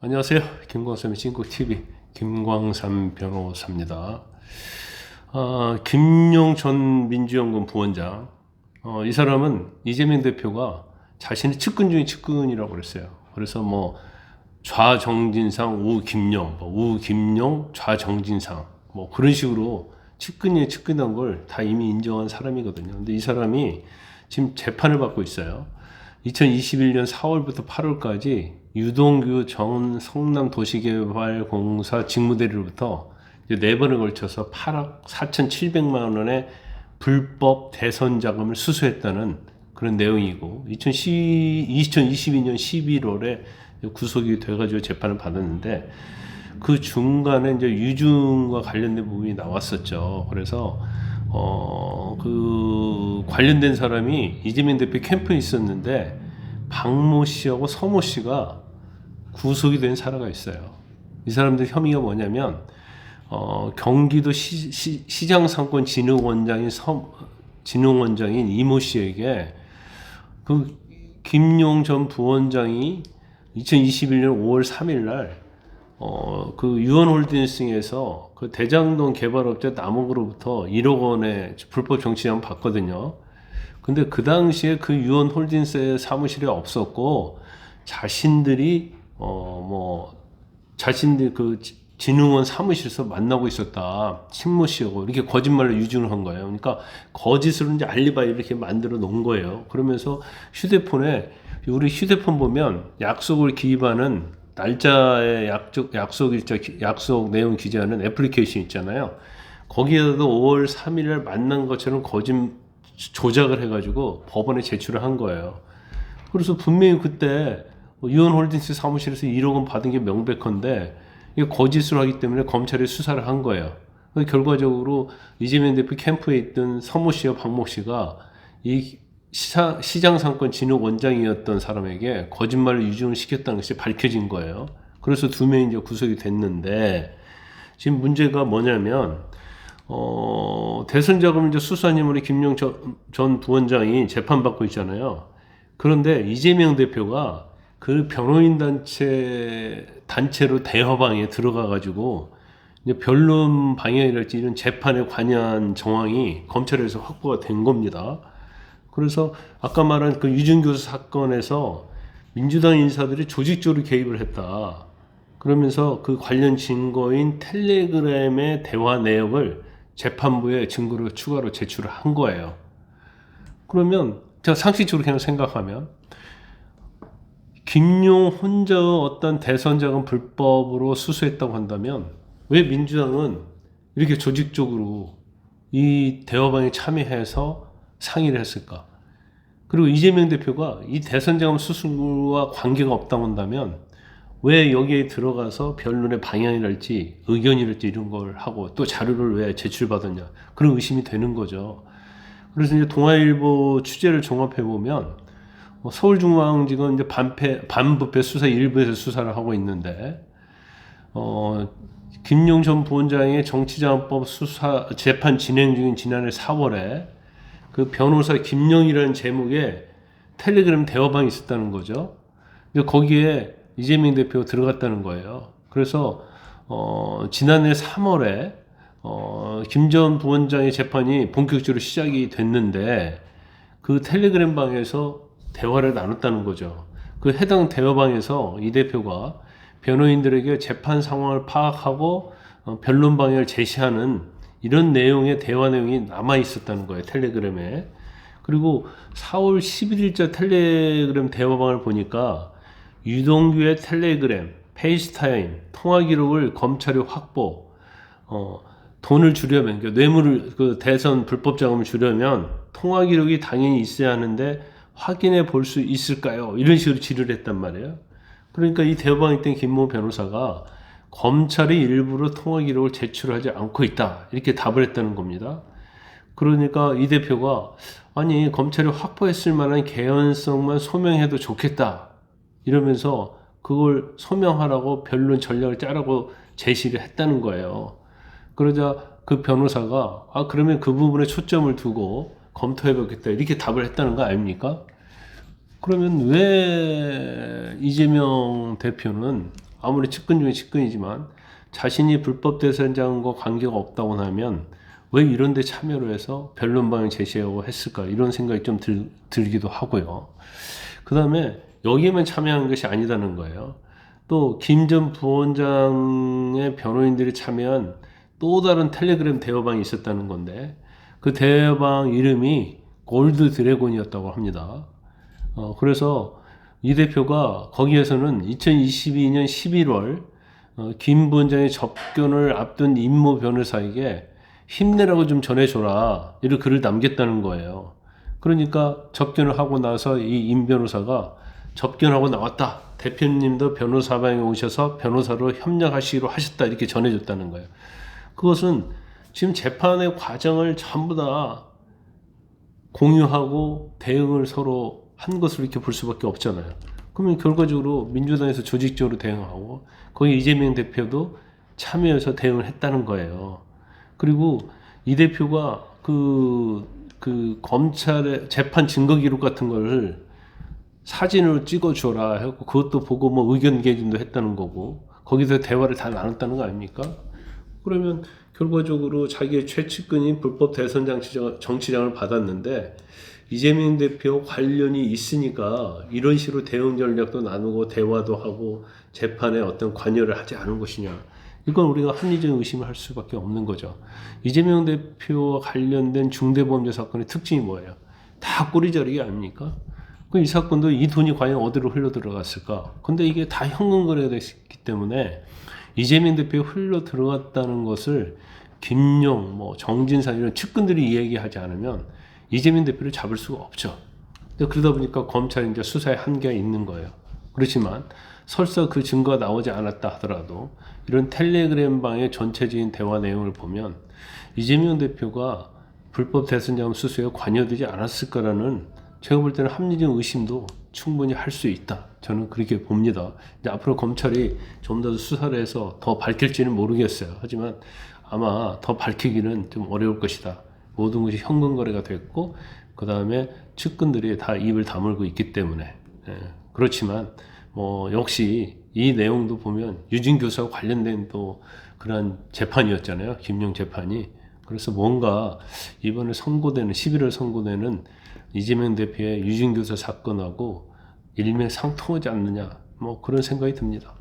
안녕하세요. 김광삼의 친구TV 김광삼 변호사입니다. 김용 전 민주연금 부원장, 이 사람은 이재명 대표가 자신의 측근 중에 측근이라고 그랬어요. 그래서 뭐 좌정진상 우김용, 우김용 좌정진상 뭐 그런 식으로 측근이 측근한 걸 다 이미 인정한 사람이거든요. 근데 이 사람이 지금 재판을 받고 있어요. 2021년 4월부터 8월까지 유동규 전 성남도시개발공사 직무대리로부터 4번에 걸쳐서 8억 4,700만 원의 불법 대선 자금을 수수했다는 그런 내용이고, 2022년 11월에 구속이 돼가지고 재판을 받았는데, 그 중간에 이제 유증과 관련된 부분이 나왔었죠. 그래서 그 관련된 사람이 이재명 대표 캠프에 있었는데 박모 씨하고 서모 씨가 구속이 된 사례가 있어요. 이 사람들 혐의가 뭐냐면 경기도 시장상권진흥원장인 이모 씨에게 그 김용 전 부원장이 2021년 5월 3일 날 그 유원홀딩스에서 그 대장동 개발업체 남욱으로부터 1억 원의 불법 정치자금 받거든요. 근데 그 당시에 그 유원홀딩스의 사무실이 없었고, 자신들이 자신들 그 진흥원 사무실에서 만나고 있었다, 친모 씨하고 이렇게 거짓말로 유증을 한 거예요. 그러니까 거짓으로 이제 알리바이 이렇게 만들어 놓은 거예요. 그러면서 휴대폰에, 우리 휴대폰 보면 약속을 기입하는 날짜에 약속 내용 기재하는 애플리케이션 있잖아요. 거기에도 5월 3일을 만난 것처럼 조작을 해가지고 법원에 제출을 한 거예요. 그래서 분명히 그때 유원홀딩스 사무실에서 1억 원 받은 게 명백한데, 이게 거짓으로 하기 때문에 검찰이 수사를 한 거예요. 결과적으로 이재명 대표 캠프에 있던 서모 씨와 박모 씨가 이 시장상권 진흥원장이었던 사람에게 거짓말을 유증을 시켰다는 것이 밝혀진 거예요. 그래서 2명이 이제 구속이 됐는데, 지금 문제가 뭐냐면 대선 자금을 이제 수수한 인물이 김용 전 부원장이 재판받고 있잖아요. 그런데 이재명 대표가 그 변호인 단체로 대화방에 들어가 가지고 이제 변론 방해랄지 이런 재판에 관여한 정황이 검찰에서 확보가 된 겁니다. 그래서 아까 말한 그 유증교수 사건에서 민주당 인사들이 조직적으로 개입을 했다, 그러면서 그 관련 증거인 텔레그램의 대화 내역을 재판부에 증거로 추가로 제출을 한 거예요. 그러면 제가 상식적으로 그냥 생각하면, 김용 혼자의 어떤 대선 자금 불법으로 수수했다고 한다면 왜 민주당은 이렇게 조직적으로 이 대화방에 참여해서 상의를 했을까? 그리고 이재명 대표가 이 대선 자금 수수와 관계가 없다고 한다면 왜 여기에 들어가서 변론의 방향이랄지 의견이랄지 이런 걸 하고 또 자료를 왜 제출받았냐, 그런 의심이 되는 거죠. 그래서 이제 동아일보 취재를 종합해 보면 서울중앙지검 이제 반부패 수사 일부에서 수사를 하고 있는데, 김용 전 부원장의 정치자금법 수사 재판 진행 중인 지난해 4월에 그 변호사 김용이라는 제목의 텔레그램 대화방이 있었다는 거죠. 거기에 이재명 대표가 들어갔다는 거예요. 그래서 지난해 3월에 김 전 부원장의 재판이 본격적으로 시작이 됐는데, 그 텔레그램 방에서 대화를 나눴다는 거죠. 그 해당 대화방에서 이 대표가 변호인들에게 재판 상황을 파악하고 변론 방향을 제시하는 이런 내용의 대화 내용이 남아 있었다는 거예요, 텔레그램에. 그리고 4월 11일자 텔레그램 대화방을 보니까 유동규의 텔레그램, 페이스타임, 통화 기록을 검찰이 확보, 돈을 주려면, 뇌물을, 그 대선 불법 자금을 주려면 통화 기록이 당연히 있어야 하는데 확인해 볼 수 있을까요? 이런 식으로 질의를 했단 말이에요. 그러니까 이 대화방에 있던 김모 변호사가 검찰이 일부러 통화 기록을 제출하지 않고 있다, 이렇게 답을 했다는 겁니다. 그러니까 이 대표가, 아니 검찰이 확보했을 만한 개연성만 소명해도 좋겠다 이러면서 그걸 소명하라고 변론 전략을 짜라고 제시를 했다는 거예요. 그러자 그 변호사가 그러면 그 부분에 초점을 두고 검토해 보겠다, 이렇게 답을 했다는 거 아닙니까? 그러면 왜 이재명 대표는 아무리 측근 중에 측근이지만 자신이 불법 대선장과 관계가 없다고 하면 왜 이런 데 참여를 해서 변론방을 제시하고 했을까 이런 생각이 좀 들기도 하고요. 그 다음에 여기에만 참여한 것이 아니다는 거예요. 또 김 전 부원장의 변호인들이 참여한 또 다른 텔레그램 대화방이 있었다는 건데 그 대화방 이름이 골드 드래곤이었다고 합니다. 그래서 이 대표가 거기에서는 2022년 11월 김 부원장의 접견을 앞둔 임모 변호사에게 힘내라고 좀 전해줘라 이런 글을 남겼다는 거예요. 그러니까 접견을 하고 나서 이 임 변호사가 접견하고 나왔다. 대표님도 변호사방에 오셔서 변호사로 협력하시기로 하셨다 이렇게 전해줬다는 거예요. 그것은 지금 재판의 과정을 전부 다 공유하고 대응을 서로 한 것으로 이렇게 볼 수밖에 없잖아요. 그러면 결과적으로 민주당에서 조직적으로 대응하고 거기 이재명 대표도 참여해서 대응을 했다는 거예요. 그리고 이 대표가 그 검찰의 재판 증거 기록 같은 걸 사진으로 찍어줘라 하고 그것도 보고 뭐 의견 개진도 했다는 거고 거기서 대화를 다 나눴다는 거 아닙니까? 그러면 결과적으로 자기의 최측근인 불법 대선 정치장을 받았는데 이재명 대표 관련이 있으니까 이런 식으로 대응 전략도 나누고 대화도 하고 재판에 어떤 관여를 하지 않은 것이냐. 이건 우리가 합리적인 의심을 할 수밖에 없는 거죠. 이재명 대표와 관련된 중대범죄 사건의 특징이 뭐예요? 다 꼬리자르기 아닙니까? 이 사건도 이 돈이 과연 어디로 흘러 들어갔을까? 근데 이게 다 현금 거래가 됐기 때문에 이재명 대표에 흘러 들어갔다는 것을 김용, 정진상 이런 측근들이 이야기하지 않으면 이재명 대표를 잡을 수가 없죠. 그러다 보니까 검찰이 이제 수사에 한계가 있는 거예요. 그렇지만 설사 그 증거가 나오지 않았다 하더라도 이런 텔레그램 방의 전체적인 대화 내용을 보면 이재명 대표가 불법 대선자금 수수에 관여되지 않았을까라는 제가 볼 때는 합리적 의심도 충분히 할 수 있다. 저는 그렇게 봅니다. 이제 앞으로 검찰이 좀 더 수사를 해서 더 밝힐지는 모르겠어요. 하지만 아마 더 밝히기는 좀 어려울 것이다. 모든 것이 현금 거래가 됐고 그 다음에 측근들이 다 입을 다물고 있기 때문에 그렇지만 역시 이 내용도 보면 유진 교수와 관련된 또 그런 재판이었잖아요. 김용 재판이. 그래서 뭔가 이번에 선고되는 11월 선고되는 이재명 대표의 유진 교수 사건하고 일맥상통하지 않느냐 그런 생각이 듭니다.